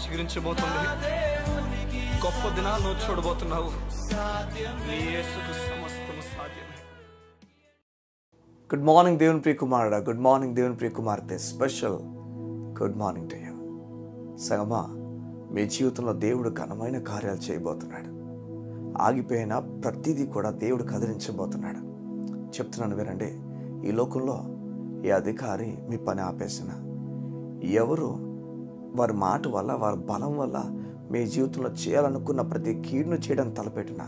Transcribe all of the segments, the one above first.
చిగురించబోతుంది. గొప్ప దినాలను చూడబోతున్నావు. నీ యేసుకు సమస్తము సాధ్యమే. గుడ్ మార్నింగ్ దేవుని ప్రియ కుమారుడా, గుడ్ మార్నింగ్ దేవుని ప్రియ కుమార్తె. Special good morning to you. సంగమా, మీ జీవితంలో దేవుడు ఘనమైన కార్యాలు చేయబోతున్నాడు. ఆగిపోయిన ప్రతిదీ కూడా దేవుడు కదిలించబోతున్నాడు. చెప్తున్నాను వినండి. ఈ లోకంలో ఏ అధికారి మీ పని ఆపేసిన, ఎవరు వారి మాట వల్ల, వారి బలం వల్ల మీ జీవితంలో చేయాలనుకున్న ప్రతి కీడును చేయడానికి తలపెట్టిన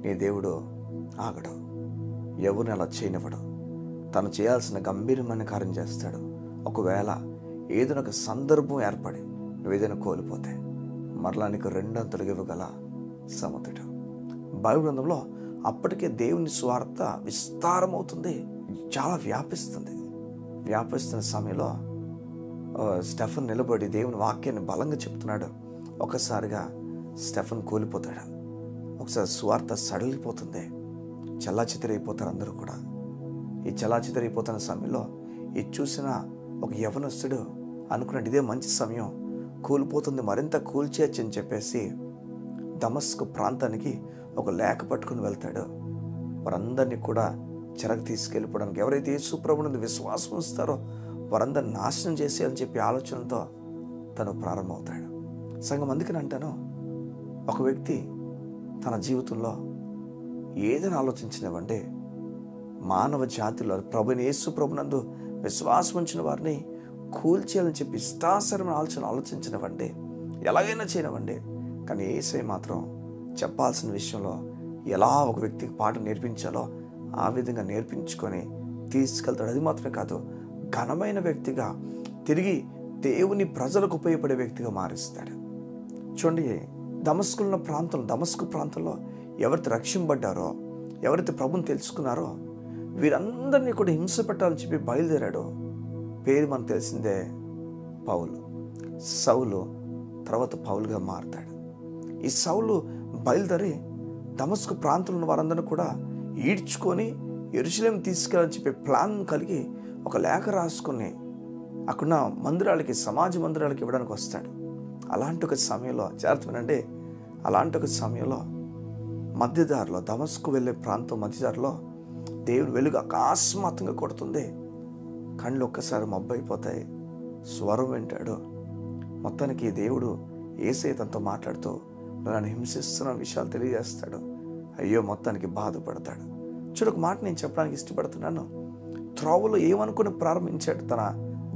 నీ దేవుడు ఆగడు. ఎవరిని అలా చేయనివ్వడు. తను చేయాల్సిన గంభీరమైన కార్యం చేస్తాడు. ఒకవేళ ఏదైనా ఒక సందర్భం ఏర్పడి నువ్వు ఏదైనా కోల్పోతే మరలా నీకు రెండంతలుగా ఇవ్వగల సమర్థుడు. బైబిల్ గ్రంథంలో అప్పటికే దేవుని స్వార్థ విస్తారమవుతుంది, చాలా వ్యాపిస్తున్న సమయంలో స్టెఫన్ నిలబడి దేవుని వాక్యాన్ని బలంగా చెప్తున్నాడు. ఒకసారిగా స్టెఫన్ కూలిపోతాడు. ఒకసారి స్వార్థ సడలిపోతుంది. చెల్లాచెదరైపోతారు అందరూ కూడా. ఈ చెల్లాచెదరైపోతున్న సమయంలో ఇది చూసిన ఒక యవనస్తుడు అనుకున్నాడు, ఇదే మంచి సమయం, కూలిపోతుంది, మరింత కూల్చేయచ్చు అని చెప్పేసి దమస్కు ప్రాంతానికి ఒక లేఖ పట్టుకుని వెళ్తాడు. వారందరినీ కూడా చెరకు తీసుకెళ్ళిపోవడానికి, ఎవరైతే యేసు ప్రభువునందు విశ్వాసం ఉంచుతారో వారందరిని నాశనం చేసేయాలని చెప్పి ఆలోచనతో తను ప్రారంభమవుతాడు. సంఘం అందుకని అంటాను, ఒక వ్యక్తి తన జీవితంలో ఏదైనా ఆలోచించినవంటే మానవ జాతిలో యేసు ప్రభునందు విశ్వాసం ఉంచిన వారిని కూల్చేయాలని చెప్పి ఇష్టాసరమైన ఆలోచించినవంటే, ఎలాగైనా చేయనివ్వండి, కానీ యేసయ్య మాత్రం చెప్పాల్సిన విషయంలో ఎలా ఒక వ్యక్తికి పాఠం నేర్పించాలో ఆ విధంగా నేర్పించుకొని తీసుకెళ్తాడు. అది మాత్రమే కాదు, ఘనమైన వ్యక్తిగా, తిరిగి దేవుని ప్రజలకు ఉపయోగపడే వ్యక్తిగా మారుస్తాడు. చూడండి, దమస్కు ప్రాంతంలో ఎవరైతే రక్షింపబడ్డారో, ఎవరైతే ప్రభుని తెలుసుకున్నారో వీరందరినీ కూడా హింస పెట్టాలని చెప్పి బయలుదేరాడు. పేరు మనకు తెలిసిందే, పౌలు. సౌలు తర్వాత పౌలుగా మారుతాడు. ఈ సౌలు బయలుదేరి దమస్కు ప్రాంతంలో ఉన్న వారందరినీ కూడా ఈడ్చుకొని యెరూషలేము తీసుకెళ్ళాలని చెప్పి ప్లాన్ కలిగి ఒక లేఖ రాసుకుని అక్కడున్న మందిరాలకి, సమాజ మందిరాలకి ఇవ్వడానికి వస్తాడు. అలాంటి ఒక సమయంలో జాగ్రత్తమేనండి, అలాంటి ఒక సమయంలో మధ్యదారిలో, దమస్కు వెళ్ళే ప్రాంతం మధ్యదారిలో దేవుని వెలుగు అకస్మాత్తుగా కొడుతుంది. కళ్ళు ఒక్కసారి మబ్బైపోతాయి. స్వరం వింటాడు. మొత్తానికి దేవుడు యేసయ్య తనతో మాట్లాడుతూ నన్ను హింసిస్తున్న విషయాలు తెలియజేస్తాడు. అయ్యో, మొత్తానికి బాధపడతాడు. చూడొక మాట నేను చెప్పడానికి ఇష్టపడుతున్నాను. త్రోవలో ఏమనుకుని ప్రారంభించాడు తన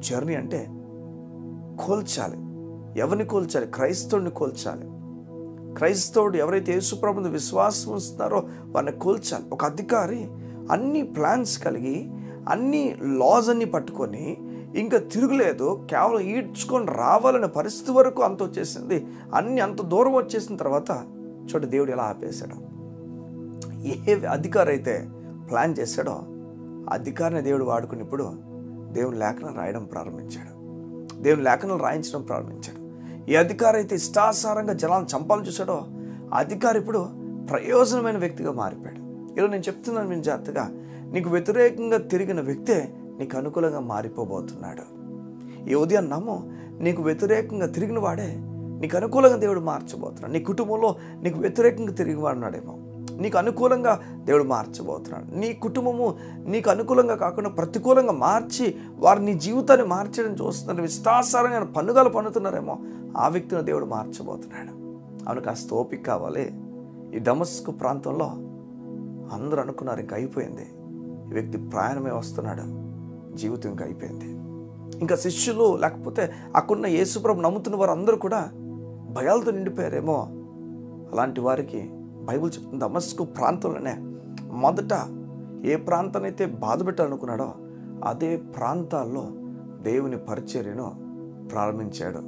జర్నీ అంటే, కోల్చాలి. ఎవరిని కోల్చాలి? క్రైస్తవుడిని కోల్చాలి. క్రైస్తవుడు ఎవరైతే యేసు ప్రభువుని విశ్వాసం ఉంచుతారో వారిని కోల్చాలి. ఒక అధికారి అన్ని ప్లాన్స్ కలిగి, అన్ని లాస్ అన్ని పట్టుకొని ఇంకా తిరుగులేదు, కేవలం ఈడ్చుకొని రావాలనే పరిస్థితి వరకు అంత వచ్చేసింది. అంత దూరం వచ్చేసిన తర్వాత చూడండి దేవుడు ఎలా ఆపేశాడు. ఏ అధికారి అయితే ప్లాన్ చేశాడో అధికారిని దేవుడు వాడుకుని ఇప్పుడు దేవుని లేఖనం రాయడం ప్రారంభించాడు. దేవుని లేఖనాలు రాయించడం ప్రారంభించాడు. ఏ అధికారి అయితే ఇష్టాసారంగా జనాలను చంపాలని చూశాడో అధికారి ఇప్పుడు ప్రయోజనమైన వ్యక్తిగా మారిపోయాడు. ఈరోజు నేను చెప్తున్నాను మీ జాగ్రత్తగా, నీకు వ్యతిరేకంగా తిరిగిన వ్యక్తే నీకు అనుకూలంగా మారిపోబోతున్నాడు. ఈ ఉదయం నమ్ము, నీకు వ్యతిరేకంగా తిరిగిన వాడే నీకు అనుకూలంగా దేవుడు మార్చబోతున్నాడు. నీ కుటుంబంలో నీకు వ్యతిరేకంగా తిరిగి వాడినాడేమో నీకు అనుకూలంగా దేవుడు మార్చబోతున్నాడు. నీ కుటుంబము నీకు అనుకూలంగా కాకుండా ప్రతికూలంగా మార్చి వారు నీ జీవితాన్ని మార్చడం చూస్తున్నారు. విస్తాసారంగా పన్నుగాలు పన్నుతున్నారేమో ఆ వ్యక్తిని దేవుడు మార్చబోతున్నాడు. అవును, కాస్త ఓపిక కావాలి. ఈ దమస్కు ప్రాంతంలో అందరూ అనుకున్నారు ఇంకా అయిపోయింది, ఈ వ్యక్తి ప్రయాణమే వస్తున్నాడు, జీవితం ఇంకా అయిపోయింది. ఇంకా శిష్యులు లేకపోతే అక్కడున్న యేసుప్రభు నమ్ముతున్న వారు అందరూ కూడా భయాలతో నిండిపోయారేమో. అలాంటి వారికి బైబిల్ చెప్తుంది, దమస్కు ప్రాంతంలోనే మొదట ఏ ప్రాంతానైతే బాధ పెట్టాలనుకున్నాడో అదే ప్రాంతాల్లో దేవుని పరిచర్యను ప్రారంభించాడు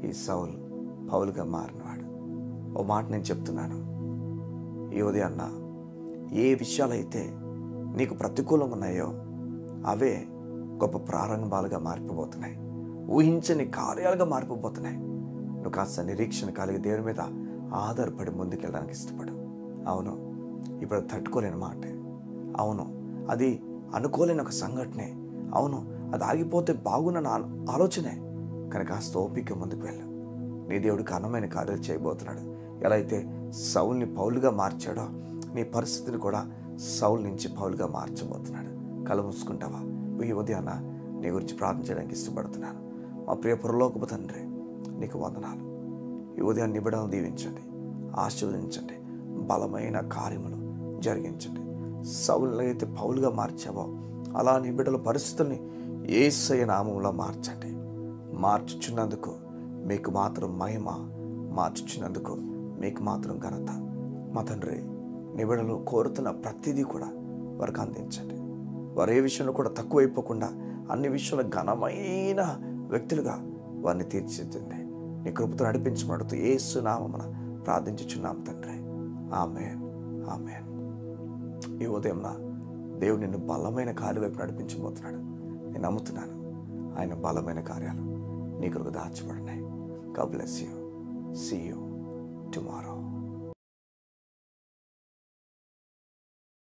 ఈ సౌలు, పౌలుగా మారినవాడు. ఓ మాట నేను చెప్తున్నాను ఈ ఉదయాన్న, ఏ విషయాలైతే నీకు ప్రతికూలంగా ఉన్నాయో అవే గొప్ప ప్రారంభాలుగా మారిపోబోతున్నాయి. ఊహించని కార్యాలుగా మారిపోబోతున్నాయి. నువ్వు కాస్త నిరీక్షణ కలిగి దేవుని మీద ఆధారపడి ముందుకెళ్ళడానికి ఇష్టపడు. అవును, ఇప్పుడు తట్టుకోలేని మాట. అవును, అది అనుకోలేని ఒక సంఘటనే. అవును, అది ఆగిపోతే బాగున్న ఆలోచనే. కానీ కాస్త ఓపిక ముందుకు వెళ్ళు. నీ దేవుడు ఘనమైన కార్యాలు చేయబోతున్నాడు. ఎలా అయితే సౌల్ని పౌలుగా మార్చాడో నీ పరిస్థితిని కూడా సౌల్ నుంచి పౌలుగా మార్చబోతున్నాడు. కళ్ళు మూసుకుంటావా? ఈ ఉదయాన నీ గురించి ప్రార్థన చేయడానికి ఇష్టపడుతున్నాను. మా ప్రియ పరలోకపు తండ్రి, నీకు వందనాలు. ఈ ఉదయం నీ బిడ్డలను దీవించండి, ఆశీర్వదించండి, బలమైన కార్యములు జరిగించండి. సౌలుని అయితే పౌలుగా మార్చావో అలా నీ బిడ్డల పరిస్థితుల్ని యేసయ్య నామములో మార్చండి. మార్చుచున్నందుకు మీకు మాత్రం మహిమ, మార్చుచున్నందుకు మీకు మాత్రం ఘనత. మా తండ్రి, నీ బిడ్డలు కోరుతున్న ప్రతిదీ కూడా వారికి అందించండి. వారు ఏ విషయంలో కూడా తక్కువైపోకుండా అన్ని విషయంలో ఘనమైన వ్యక్తులుగా వారిని తీర్చిదిద్దండి. నీ కృపతో నడిపించబడుతూ యేసు నామమున ప్రార్థించుచున్నాం తండ్రి. ఆమేన్, ఆమేన్. ఈ ఉదయం దేవుడు నిన్ను బలమైన కార్యాల వైపు నడిపించబోతున్నాడు. నేను నమ్ముతున్నాను ఆయన బలమైన కార్యాలు నీ కొరకు దాచబడినాయి. God bless you. See you tomorrow.